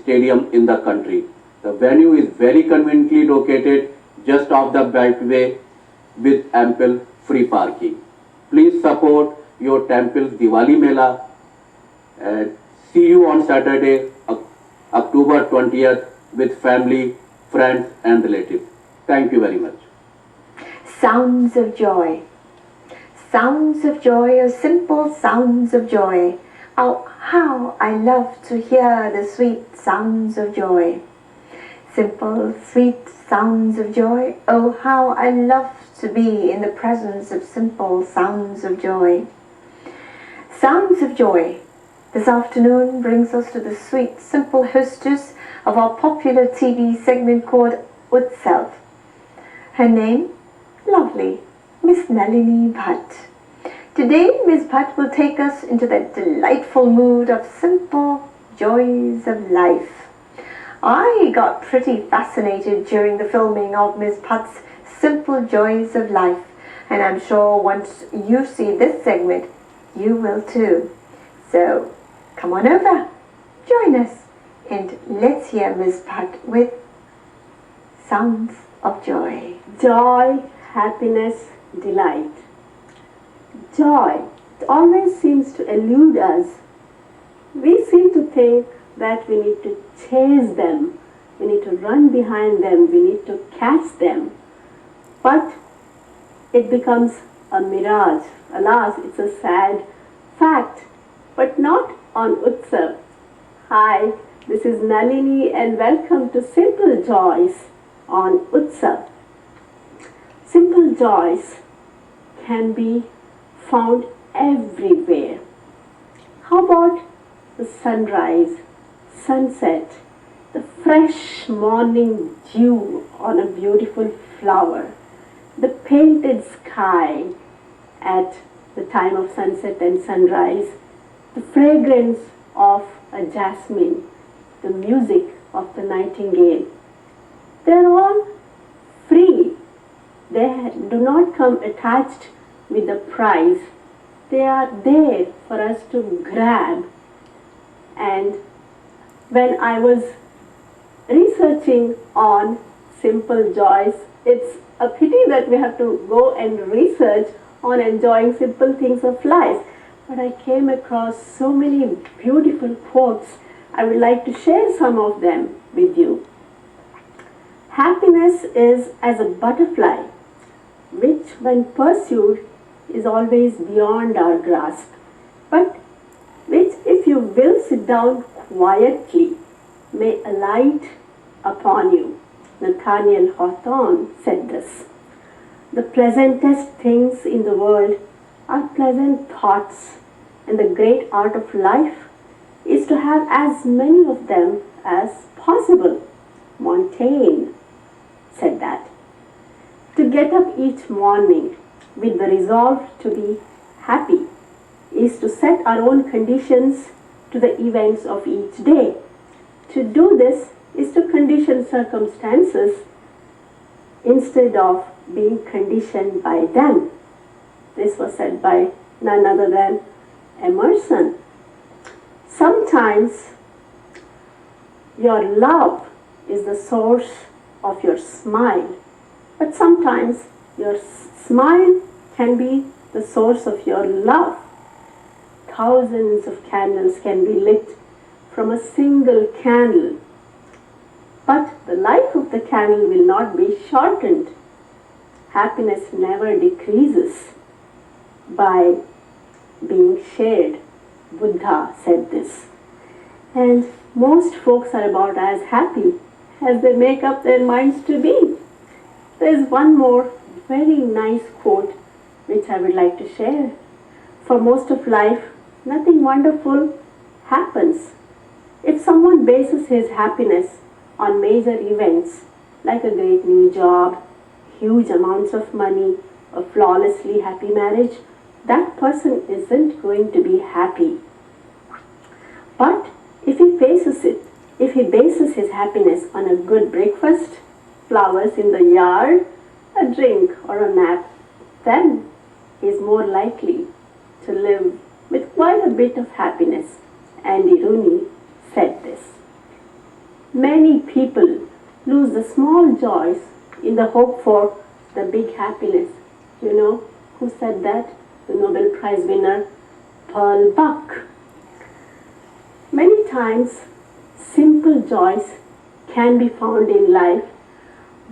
stadium in the country. The venue is very conveniently located just off the beltway with ample free parking. Please support your temple's Diwali Mela and see you on Saturday, October 20th with family, friends and relatives. Thank you very much. Sounds of joy. Sounds of joy are simple sounds of joy. Oh, how I love to hear the sweet sounds of joy. Simple, sweet sounds of joy. Oh, how I love to be in the presence of simple sounds of joy. Sounds of joy. This afternoon brings us to the sweet, simple hostess of our popular TV segment called UTSAV. Her name? Lovely, Miss Nalini Bhatt. Today, Miss Bhatt will take us into that delightful mood of simple joys of life. I got pretty fascinated during the filming of Miss Bhatt's Simple Joys of Life, and I'm sure once you see this segment, you will too. So, come on over, join us, and let's hear Miss Bhatt with Sounds of Joy. Joy, happiness, delight. Joy always seems to elude us. We seem to think that we need to chase them, we need to run behind them, we need to catch them. But it becomes a mirage. Alas, it's a sad fact, but not on UTSAV. Hi, this is Nalini and welcome to Simple Joys on UTSAV. Simple joys can be found everywhere. How about the sunrise, sunset, the fresh morning dew on a beautiful flower, the painted sky at the time of sunset and sunrise, the fragrance of a jasmine, the music of the nightingale. They're all free. They do not come attached with a price. They are there for us to grab. And when I was researching on simple joys, it's a pity that we have to go and research on enjoying simple things of life. But I came across so many beautiful quotes. I would like to share some of them with you. Happiness is as a butterfly, which when pursued is always beyond our grasp, but which if you will sit down quietly may alight upon you. Nathaniel Hawthorne said this. The pleasantest things in the world are pleasant thoughts, and the great art of life is to have as many of them as possible. Montaigne said that. To get up each morning with the resolve to be happy is to set our own conditions to the events of each day. To do this is to condition circumstances instead of being conditioned by them. This was said by none other than Emerson. Sometimes your love is the source of your smile, but sometimes your smile can be the source of your love. Thousands of candles can be lit from a single candle, but the life of the candle will not be shortened. Happiness never decreases by being shared. Buddha said this. And most folks are about as happy as they make up their minds to be. There's one more very nice quote which I would like to share. For most of life, nothing wonderful happens. If someone bases his happiness on major events like a great new job, huge amounts of money, a flawlessly happy marriage, that person isn't going to be happy. But if he bases his happiness on a good breakfast, flowers in the yard, a drink or a nap, then he is more likely to live with quite a bit of happiness. Andy Rooney said this. many people lose the small joys in the hope for the big happiness. You know who said that? The Nobel Prize winner, Pearl Buck. Many times, simple joys can be found in life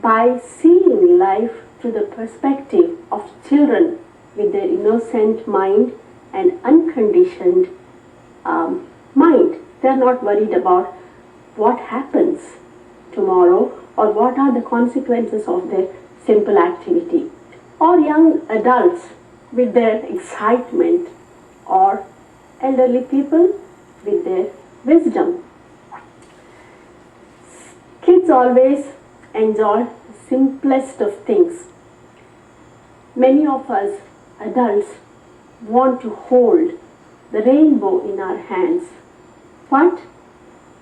by seeing life through the perspective of children with their innocent mind and unconditioned mind. They are not worried about what happens tomorrow or what are the consequences of their simple activity. Or young adults with their excitement, or elderly people with their wisdom. Kids always enjoy the simplest of things. Many of us adults want to hold the rainbow in our hands. But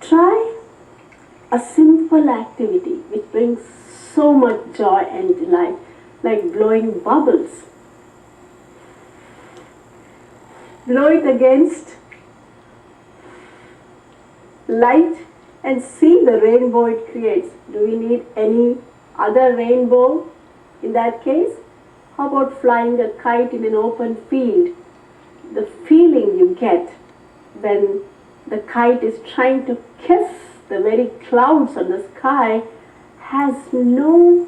try a simple activity which brings so much joy and delight, like blowing bubbles. Blow it against light and see the rainbow it creates. Do we need any other rainbow in that case? How about flying a kite in an open field? The feeling you get when the kite is trying to kiss the very clouds on the sky has no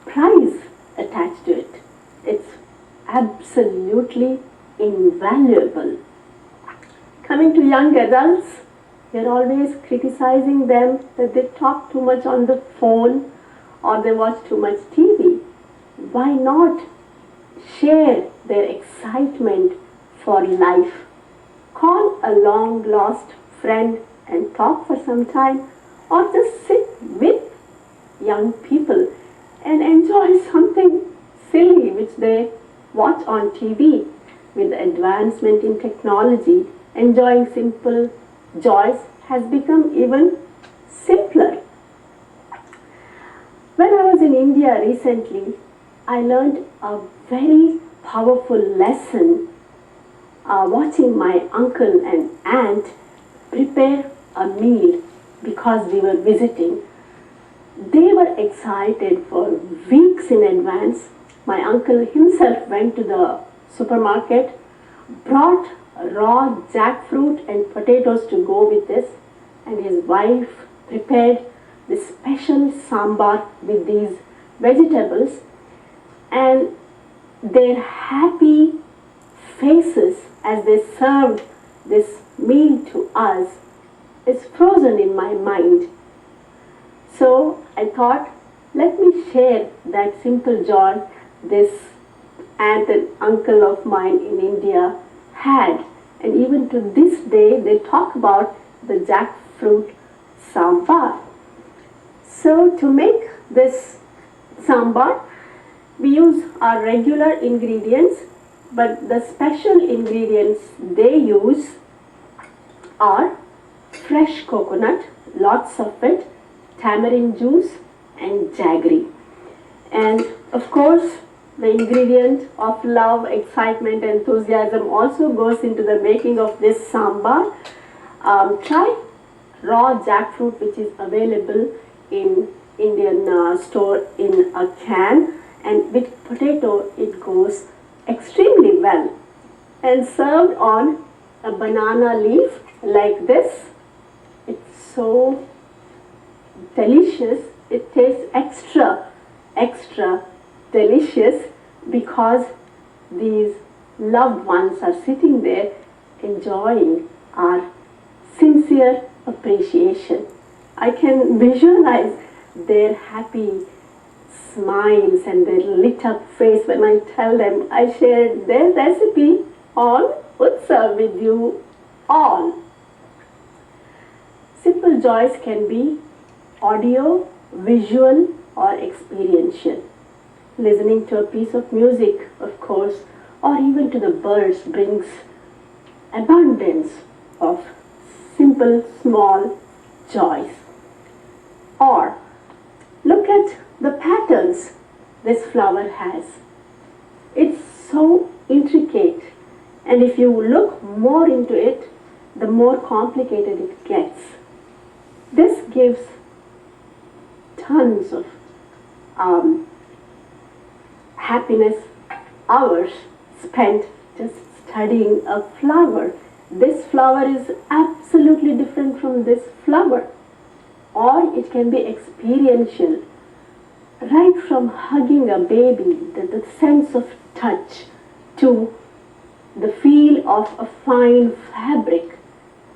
price attached to it. It's absolutely invaluable. Coming to young adults, you're always criticizing them that they talk too much on the phone or they watch too much TV. Why not share their excitement for life? Call a long lost friend and talk for some time, or just sit with young people and enjoy something silly which they watch on TV. With the advancement in technology, enjoying simple joys has become even simpler. When I was in India recently, I learned a very powerful lesson watching my uncle and aunt prepare a meal because we were visiting. They were excited for weeks in advance. My uncle himself went to the supermarket, brought raw jackfruit and potatoes to go with this, and his wife prepared this special sambar with these vegetables, and their happy faces as they served this meal to us is frozen in my mind. So I thought, let me share that simple joy this aunt and uncle of mine in India had. And even to this day, they talk about the jackfruit sambar. So to make this sambar, we use our regular ingredients, but the special ingredients they use are fresh coconut, lots of it, tamarind juice and jaggery. And of course, the ingredient of love, excitement, enthusiasm also goes into the making of this sambar. Try raw jackfruit, which is available in Indian store in a can, and with potato it goes extremely well. And served on a banana leaf like this, it's so delicious. It tastes extra delicious because these loved ones are sitting there enjoying our sincere appreciation. I can visualize their happy smiles and their lit up face when I tell them I shared their recipe on UTSAV with you all. Simple joys can be audio, visual, or experiential. Listening to a piece of music, of course, or even to the birds brings abundance of simple, small joys. Or look at the patterns this flower has. It's so intricate, and if you look more into it, the more complicated it gets. This gives tons of happiness hours spent just studying a flower. This flower is absolutely different from this flower. Or it can be experiential. Right from hugging a baby, the sense of touch, to the feel of a fine fabric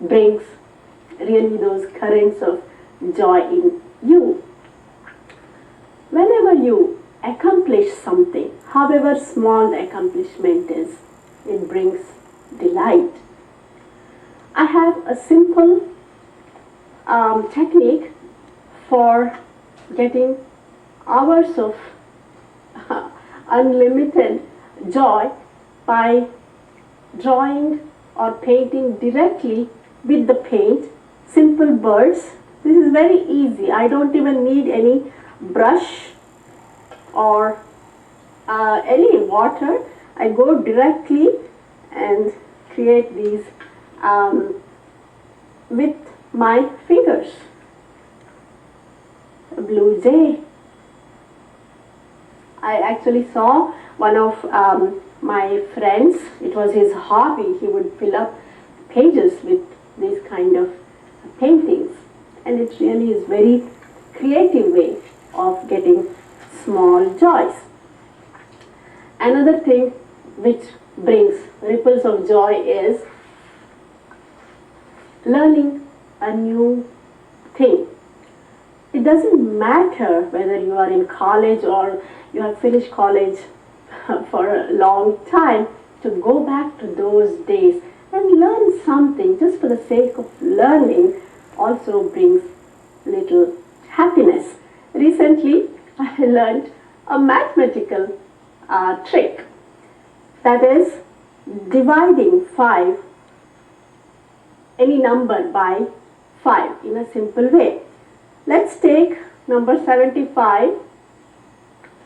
brings really those currents of joy in you. Whenever you accomplish something, however small the accomplishment is, it brings delight. I have a simple technique for getting hours of unlimited joy by drawing or painting directly with the paint. Simple birds. This is very easy. I don't even need any brush or any water. I go directly and create these with my fingers. A blue jay. I actually saw one of my friends, it was his hobby, he would fill up pages with these kind of paintings, and it really is very creative way of getting small joys. Another thing which brings ripples of joy is learning a new thing. It doesn't matter whether you are in college or you have finished college for a long time, to go back to those days and learn something just for the sake of learning also brings little happiness. Recently, I learned a mathematical trick, that is dividing any number by 5 in a simple way. Let's take number 75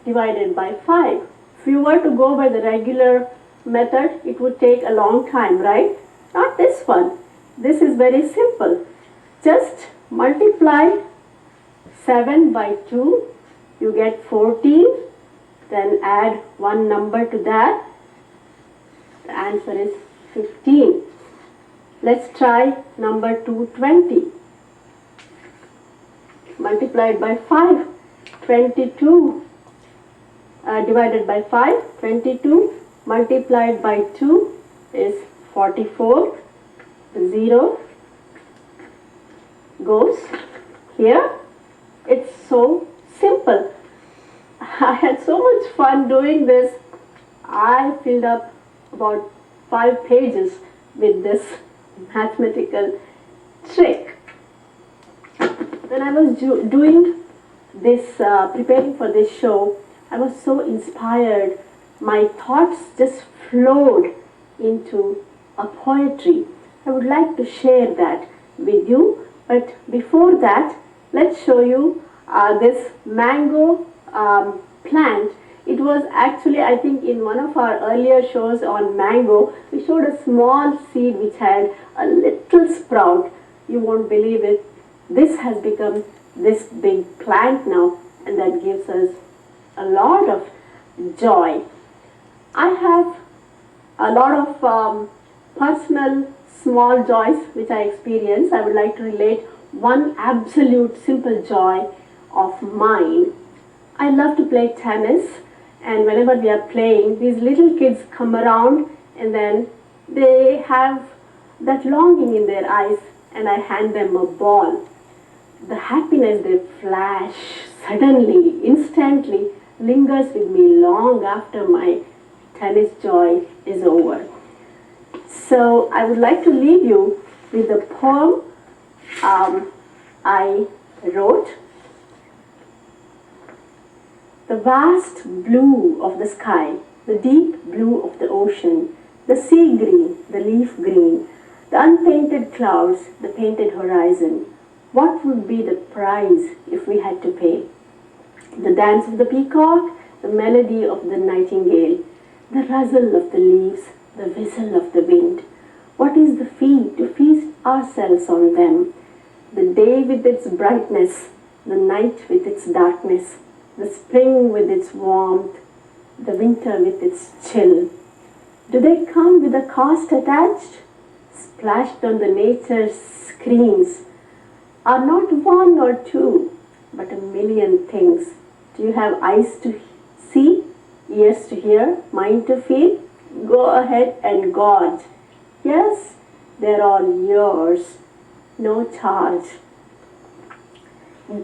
divided by 5. If you were to go by the regular method, it would take a long time, right? Not this one. This is very simple. Just multiply 7 by 2, you get 14, then add one number to that. The answer is 15. Let's try number 220. Multiplied by 5, 22 divided by 5, 22 multiplied by 2 is 44. 0 goes here. It's so simple. I had so much fun doing this. I filled up about 5 pages with this mathematical trick. When I was doing this, preparing for this show, I was so inspired. My thoughts just flowed into a poetry. I would like to share that with you. But before that, let's show you this mango plant. It was actually, I think, in one of our earlier shows on mango, we showed a small seed which had a little sprout. You won't believe it. This has become this big plant now, and that gives us a lot of joy. I have a lot of personal small joys which I experience. I would like to relate one absolute simple joy of mine. I love to play tennis, and whenever we are playing, these little kids come around and then they have that longing in their eyes, and I hand them a ball. The happiness they flash suddenly, instantly, lingers with me long after my tennis joy is over. So I would like to leave you with a poem I wrote. The vast blue of the sky, the deep blue of the ocean, the sea green, the leaf green, the unpainted clouds, the painted horizon. What would be the price if we had to pay? The dance of the peacock, the melody of the nightingale, the rustle of the leaves, the whistle of the wind. What is the fee to feast ourselves on them? The day with its brightness, the night with its darkness, the spring with its warmth, the winter with its chill. Do they come with a cost attached? Splashed on the nature's screens are not one or two, but a million things. Do you have eyes to see, ears to hear, mind to feel? Go ahead and gorge. Yes, they're all yours, no charge.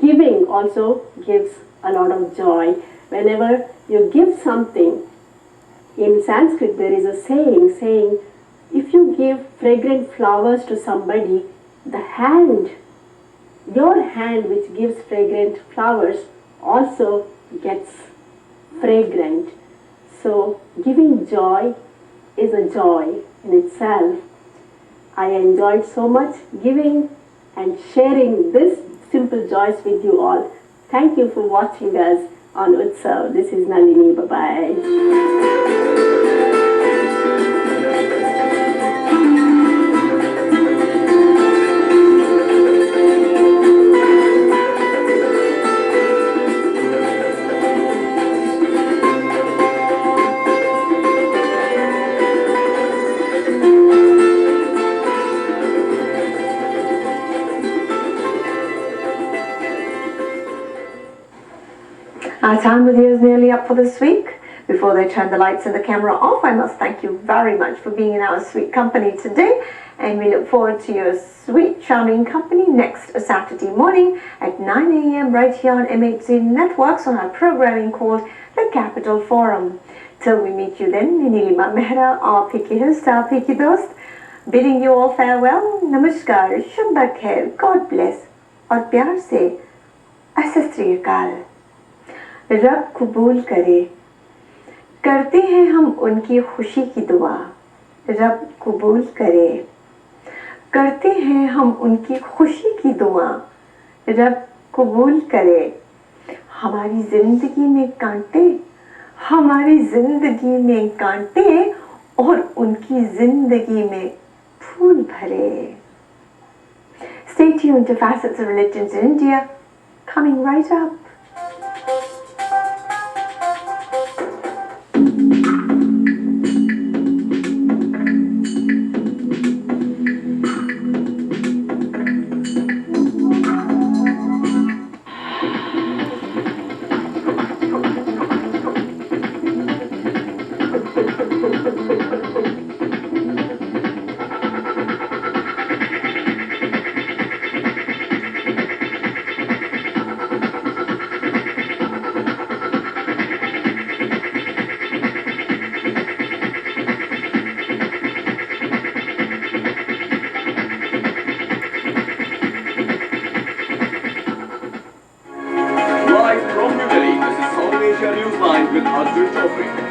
Giving also gives a lot of joy. Whenever you give something, in Sanskrit there is a saying, if you give fragrant flowers to somebody, the hand, your hand which gives fragrant flowers also gets fragrant. So giving joy is a joy in itself. I enjoyed so much giving and sharing this simple joys with you all. Thank you for watching us on UTSAV. This is Nalini. Bye-bye. Our time with you is nearly up for this week. Before they turn the lights and the camera off, I must thank you very much for being in our sweet company today, and we look forward to your sweet, charming company next Saturday morning at 9 a.m. right here on MHC Networks on our programming called The Capital Forum. Till we meet you then, Nilima Mehra, our picky host, our picky dost, bidding you all farewell, namaskar, shabba khair, God bless, और प्यार से सत श्री अकाल। रब कबूल करे, करते हैं हम उनकी खुशी की दुआ। रब कबूल करे, करते हैं हम उनकी खुशी की दुआ। रब कबूल करे, हमारी जिंदगी में कांटे, हमारी जिंदगी में कांटे और उनकी जिंदगी में फूल भरे। Stay tuned to Facets of Religions in India, coming right up. From New Delhi, this is South Asia Newsline with Arjun Chopra.